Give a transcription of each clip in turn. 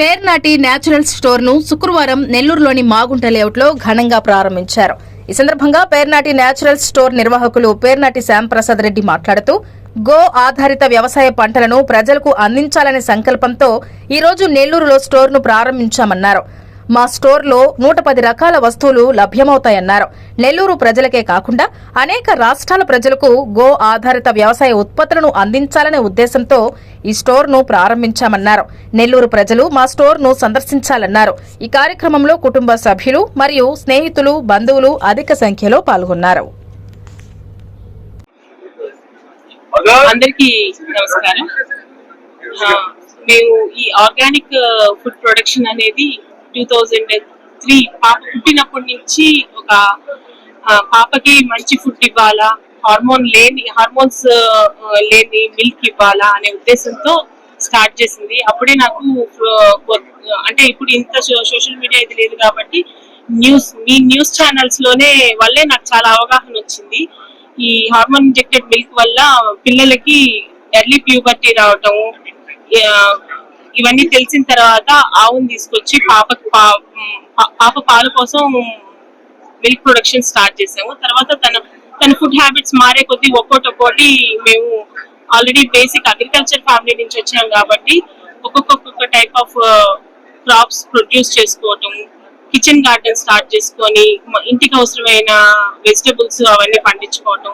Pernati natural store ను శుక్రవారం నెల్లూరులోని మాగుంట లేఅవుట్లో ఘనంగా ప్రారంభించారు. ఈ సందర్భంగా పేర్నాటి న్యాచురల్ స్టోర్ నిర్వాహకులు పేర్నాటి శ్యాంప్రసాద్ రెడ్డి మాట్లాడుతూ గో ఆధారిత వ్యవసాయ పంటలను ప్రజలకు అందించాలనే సంకల్పంతో ఈ రోజు నెల్లూరులో స్టోర్ ను ప్రారంభించామన్నారు. మా స్టోర్లో 110 రకాల వస్తువులు లభ్యమవుతాయన్నారు. నెల్లూరు ప్రజలకే కాకుండా అనేక రాష్ట్రాల ప్రజలకు గో ఆధారిత వ్యవసాయ ఉత్పత్తులను అందించాలనే ఉద్దేశంతో ఈ స్టోర్ ను ప్రారంభించామన్నారు. నెల్లూరు ప్రజలు మా స్టోర్ ను సందర్శించాలన్నారు. ఈ కార్యక్రమంలో కుటుంబ సభ్యులు మరియు స్నేహితులు, బంధువులు అధిక సంఖ్యలో పాల్గొన్నారు. అందరికీ నమస్కారం. మేము ఈ ఆర్గానిక్ ఫుడ్ ప్రొడక్షన్ అనేది 2003 పాప పుట్టినప్పటి నుంచి ఒక పాపకి మంచి ఫుడ్ ఇవ్వాలా, హార్మోన్స్ లేని మిల్క్ ఇవ్వాలా అనే ఉద్దేశంతో స్టార్ట్ చేసింది. అప్పుడే నాకు అంటే ఇప్పుడు ఇంత సోషల్ మీడియా ఇది లేదు కాబట్టి న్యూస్ ఛానల్స్ లోనే వల్లే నాకు చాలా అవగాహన వచ్చింది. ఈ హార్మోన్ ఇంజెక్టెడ్ మిల్క్ వల్ల పిల్లలకి ఎర్లీ ప్యూబర్టీ రావటం ఇవన్నీ తెలిసిన తర్వాత ఆవును తీసుకొచ్చి పాప పాల కోసం మిల్క్ ప్రొడక్షన్ స్టార్ట్ చేసాము. తర్వాత తన ఫుడ్ హ్యాబిట్స్ మారే కొద్దీ ఒక్కొక్కటి మేము ఆల్రెడీ బేసిక్ అగ్రికల్చర్ ఫ్యామిలీ నుంచి వచ్చాం కాబట్టి ఒక్కొక్క టైప్ ఆఫ్ క్రాప్స్ ప్రొడ్యూస్ చేసుకోవటం, కిచెన్ గార్డెన్ స్టార్ట్ చేసుకొని ఇంటికి అవసరమైన వెజిటబుల్స్ అవన్నీ పండించుకోవటం,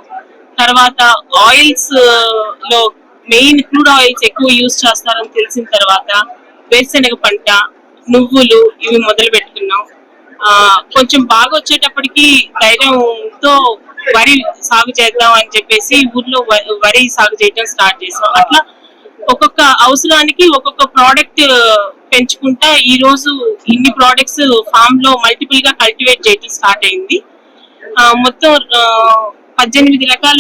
తర్వాత ఆయిల్స్ లో మెయిన్ క్రూడ్ ఆయిల్స్ ఎక్కువ యూజ్ చేస్తారని తెలిసిన తర్వాత వేరుశెనగ పంట, నువ్వులు ఇవి మొదలు పెట్టుకున్నాం. కొంచెం బాగా వచ్చేటప్పటికి ధైర్యంతో వరి సాగు చేద్దాం అని చెప్పేసి ఊర్లో వరి సాగు చేయడం స్టార్ట్ చేసాం. అట్లా ఒక్కొక్క అవసరానికి ఒక్కొక్క ప్రోడక్ట్ పెంచుకుంటా ఈ రోజు ఇన్ని ప్రోడక్ట్స్ ఫామ్ లో మల్టిపుల్ గా కల్టివేట్ చేయడం స్టార్ట్ అయింది. మొత్తం 18 రకాల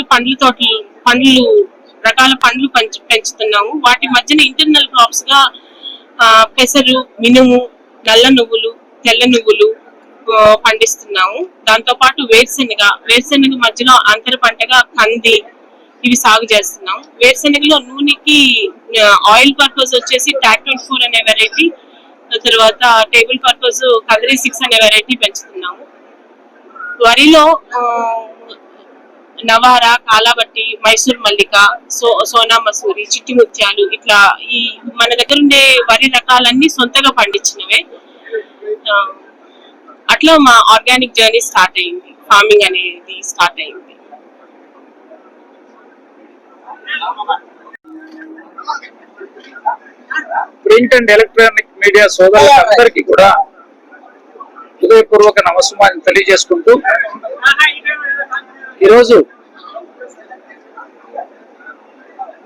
పండ్లు పెంచుతున్నాము. వాటి మధ్యన ఇంటర్నల్ క్రాప్స్ గా పెసరు, మినుము, నల్ల నువ్వులు, తెల్ల నువ్వులు పండిస్తున్నాము. దాంతో పాటు వేరుశెనగ మధ్యలో అంతర పంటగా కంది ఇవి సాగు చేస్తున్నాం. వేరుశెనగలో నూనెకి ఆయిల్ పర్పస్ వచ్చేసి టాక్ 24 అనే వెరైటీ, తర్వాత టేబుల్ పర్పస్ కదరి 6 అనే వెరైటీ పెంచుతున్నాము. వరిలో నవారా, కాలాబట్టి, మైసూర్ మల్లిక, సోనా మసూరి, చిట్టి ముత్యాలు ఇట్లా ఈ మన దగ్గర ఉండే వరి రకాలన్నీ సొంతగా పండించినవే. అట్లా మా ఆర్గానిక్ జర్నీ స్టార్ట్ అయింది, ఫార్మింగ్ అనేది స్టార్ట్ అయింది. ప్రింట్ అండ్ ఎలక్ట్రానిక్ మీడియా సోదరులందరికీ కూడా హృదయపూర్వక నమస్కారం తెలియజేసుకుంటూ ఈరోజు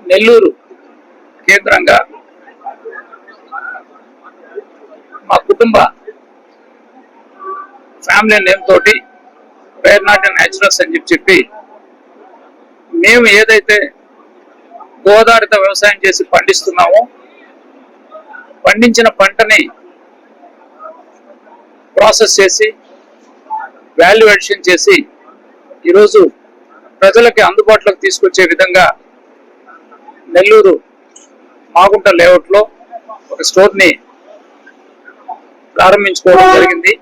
నెల్లూరు కేంద్రంగా మా కుటుంబ ఫ్యామిలీ నేమ్ తోటి పేర్నాటి న్యాచురల్స్ అని చెప్పి మేము ఏదైతే గోదావరిత వ్యవసాయం చేసి పండిస్తున్నామో పండించిన పంటని ప్రాసెస్ చేసి వాల్యూ అడిషన్ చేసి ఈరోజు ప్రజలకి అందుబాటులోకి తీసుకొచ్చే విధంగా నెల్లూరు మాగుంట లేఅవుట్లో ఒక స్టోర్ ని ప్రారంభించుకోవడం జరిగింది.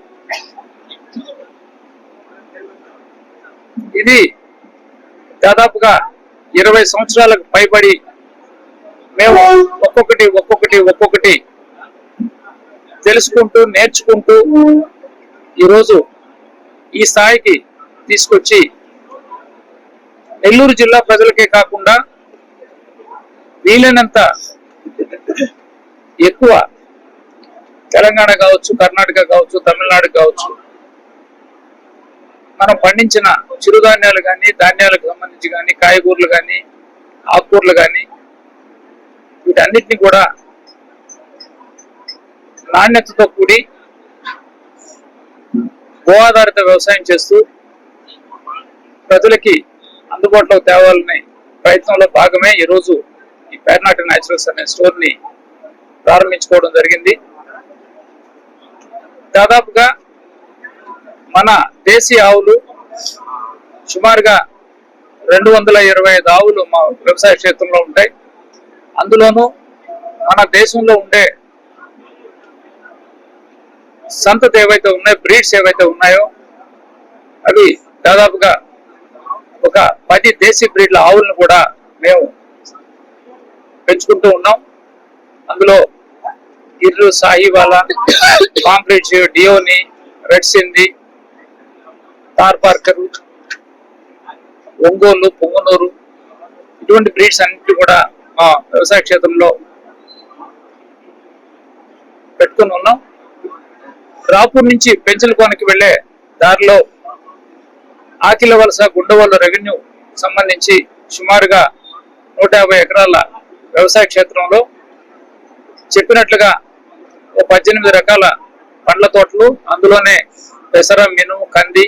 ఇది దాదాపుగా 20 సంవత్సరాలకు పైబడి మేము ఒక్కొక్కటి తెలుసుకుంటూ నేర్చుకుంటూ ఈరోజు ఈ స్థాయికి తీసుకొచ్చి నెల్లూరు జిల్లా ప్రజలకే కాకుండా వీలైనంత ఎక్కువ తెలంగాణ కావచ్చు, కర్ణాటక కావచ్చు, తమిళనాడు కావచ్చు మనం పండించిన చిరుధాన్యాలు కానీ, ధాన్యాలకు సంబంధించి కానీ, కాయగూరలు కానీ, ఆకుకూరలు కానీ వీటన్నిటిని కూడా నాణ్యతతో కూడి గో ఆధారిత వ్యవసాయం చేస్తూ ప్రజలకి అందుబాటులో తేవాలనే ప్రయత్నంలో భాగమే ఈరోజు ఈ పేర్నాటి న్యాచురల్స్ అనే స్టోర్ ని ప్రారంభించుకోవడం జరిగింది. దాదాపుగా మన దేశీయ ఆవులు సుమారుగా 225 ఆవులు మా వ్యవసాయ క్షేత్రంలో ఉంటాయి. అందులోనూ మన దేశంలో ఉండే సంతతి ఏవైతే ఉన్నాయో, బ్రీడ్స్ ఏవైతే ఉన్నాయో అవి దాదాపుగా ఒక 10 దేశీ బ్రీడ్ల ఆవులను కూడా మేము పెంచుకుంటూ ఉన్నాం. అందులో గిర్రు, సాహివాలా, కాంక్రీట్, డియోని, రెడ్ సింధి, తార్పార్కరు, ఒంగోలు, పొంగనూరు ఇటువంటి బ్రీడ్స్ అన్నింటి కూడా మా వ్యవసాయ క్షేత్రంలో పెట్టుకుని ఉన్నాం. రాపూర్ నుంచి పెంచలకోనకి వెళ్లే దారిలో ఆకిల వలస, గుండవల్లి రెవెన్యూ సంబంధించి సుమారుగా 150 ఎకరాల వ్యవసాయ క్షేత్రంలో చెప్పినట్లుగా 18 రకాల పండ్ల తోటలు, అందులోనే పెసర, మినుము, కంది,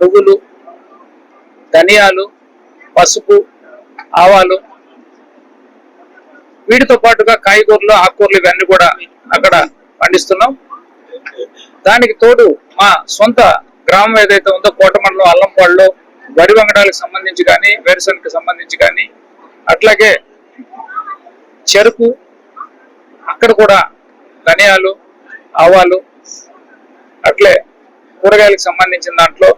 నువ్వులు, ధనియాలు, పసుపు, ఆవాలు, వీటితో పాటుగా కాయగూరలు, ఆకుకూరలు ఇవన్నీ కూడా అక్కడ పండిస్తున్నాం. దానికి తోడు మా సొంత గ్రామం ఏదైతే ఉందో కోటమండలం అల్లంపాడులో వరి వంగడాలకు సంబంధించి కానీ, వేరుశనగకి సంబంధించి కానీ, అట్లాగే చెరుకు, అక్కడ కూడా ధనియాలు, ఆవాలు, అట్లే కూరగాయలకు సంబంధించిన దాంట్లో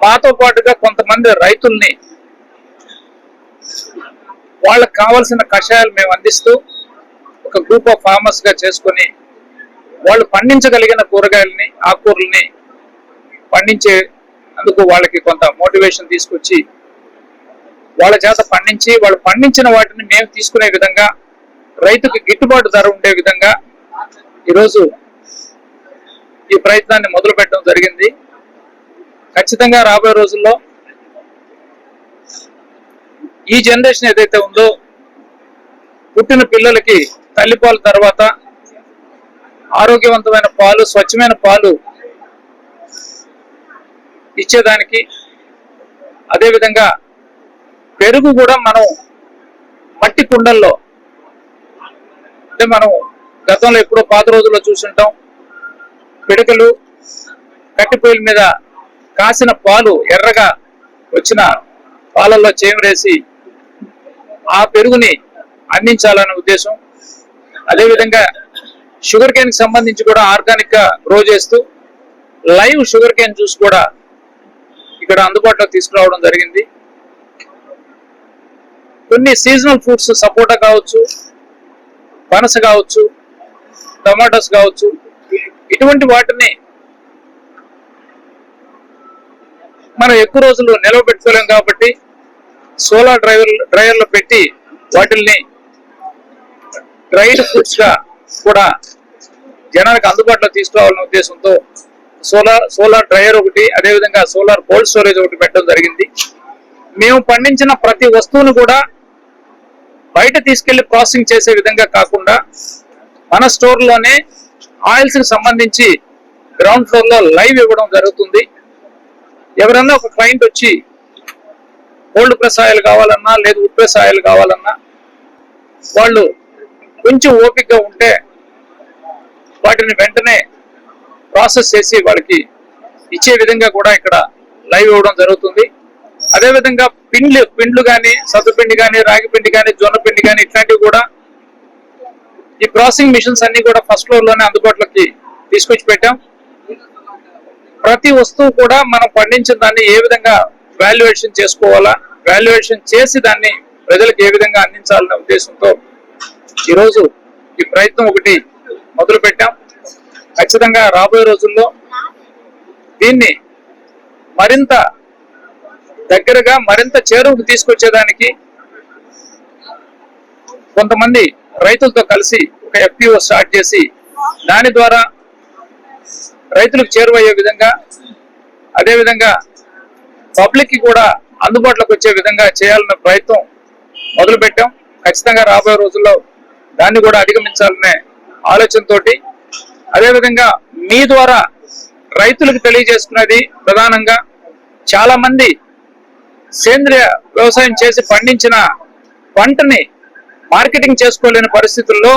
మాతో పాటుగా కొంతమంది రైతుల్ని వాళ్ళకి కావాల్సిన కషాయాలు మేము అందిస్తూ ఒక గ్రూప్ ఆఫ్ ఫార్మర్స్ గా చేసుకుని వాళ్ళు పండించగలిగిన కూరగాయలని, ఆకుకూరల్ని పండించే అందుకు వాళ్ళకి కొంత మోటివేషన్ తీసుకొచ్చి వాళ్ళ చేత పండించి, వాళ్ళు పండించిన వాటిని మేము తీసుకునే విధంగా, రైతుకి గిట్టుబాటు ధర ఉండే విధంగా ఈరోజు ఈ ప్రయత్నాన్ని మొదలు పెట్టడం జరిగింది. ఖచ్చితంగా రాబోయే రోజుల్లో ఈ జనరేషన్ ఏదైతే ఉందో, పుట్టిన పిల్లలకి తల్లిపాలు తర్వాత ఆరోగ్యవంతమైన పాలు, స్వచ్ఛమైన పాలు ఇచ్చేదానికి, అదేవిధంగా పెరుగు కూడా మనం మట్టి కుండల్లో, అంటే మనం గతంలో ఎప్పుడో పాత రోజుల్లో చూసుంటాం, పిడకలు కట్టిపొయ్యిల మీద కాసిన పాలు ఎర్రగా వచ్చిన పాలల్లో చేమరేసి ఆ పెరుగుని అందించాలనే ఉద్దేశం. అదేవిధంగా షుగర్ కేన్ కి సంబంధించి కూడా ఆర్గానిక్ గా గ్రో చేస్తూ లైవ్ షుగర్ కేన్ జ్యూస్ కూడా ఇక్కడ అందుబాటులో తీసుకురావడం జరిగింది. కొన్ని సీజనల్ ఫ్రూట్స్, సపోటా కావచ్చు, పనస కావచ్చు, టమాటోస్ కావచ్చు, ఇటువంటి వాటిని మనం ఎక్కువ రోజులు నిల్వ పెట్టుకోలేం కాబట్టి సోలార్ డ్రైయర్లో పెట్టి వాటిల్ని డ్రైడ్ ఫ్రూట్స్ గా కూడా జనానికి అందుబాటులో తీసుకురావాలనే ఉద్దేశంతో సోలార్ డ్రైయర్ ఒకటి, అదేవిధంగా సోలార్ కోల్డ్ స్టోరేజ్ ఒకటి పెట్టడం జరిగింది. మేము పండించిన ప్రతి వస్తువును కూడా బయట తీసుకెళ్లి ప్రాసెసింగ్ చేసే విధంగా కాకుండా మన స్టోర్ లోనే ఆయిల్స్ కి సంబంధించి గ్రౌండ్ ఫ్లోర్ లో లైవ్ ఇవ్వడం జరుగుతుంది. ఎవరన్నా ఒక క్లయింట్ వచ్చి కోల్డ్ ప్రెస్ ఆయిల్ కావాలన్నా, లేదు వుడ్ ప్రెస్ ఆయిల్ కావాలన్నా, వాళ్ళు కొంచెం ఓపికగా ఉంటే వాటిని వెంటనే ప్రాసెస్ చేసి వాళ్ళకి ఇచ్చే విధంగా కూడా ఇక్కడ లైవ్ ఇవ్వడం జరుగుతుంది. అదేవిధంగా పిండ్లు కానీ, సత్తుపిండి కానీ, రాగి పిండి కానీ, జొన్న పిండి కానీ, ఇట్లాంటివి కూడా ఈ ప్రాసెసింగ్ మిషన్స్ అన్ని కూడా ఫస్ట్ ఫ్లోర్ లోనే అందుబాటులోకి తీసుకొచ్చి పెట్టాం. ప్రతి వస్తువు కూడా మనం పండించిన దాన్ని ఏ విధంగా వాల్యుయేషన్ చేసుకోవాలా, వాల్యుయేషన్ చేసి దాన్ని ప్రజలకు ఏ విధంగా అందించాలనే ఉద్దేశంతో ఈరోజు ఈ ప్రయత్నం ఒకటి మొదలు పెట్టాం. ఖచ్చితంగా రాబోయే రోజుల్లో దీన్ని మరింత దగ్గరగా, మరింత చేరువుకు తీసుకొచ్చేదానికి కొంతమంది రైతులతో కలిసి ఒక FPO స్టార్ట్ చేసి దాని ద్వారా రైతులకు చేరువయ్యే విధంగా, అదేవిధంగా పబ్లిక్ కి కూడా అందుబాటులోకి వచ్చే విధంగా చేయాలనే ప్రయత్నం మొదలు పెట్టాం. ఖచ్చితంగా రాబోయే రోజుల్లో దాన్ని కూడా అధిగమించాలనే ఆలోచనతోటి, అదేవిధంగా మీ ద్వారా రైతులకు తెలియజేసుకున్నది ప్రధానంగా చాలా మంది సేంద్రియ వ్యవసాయం చేసి పండించిన పంటని మార్కెటింగ్ చేసుకోలేని పరిస్థితుల్లో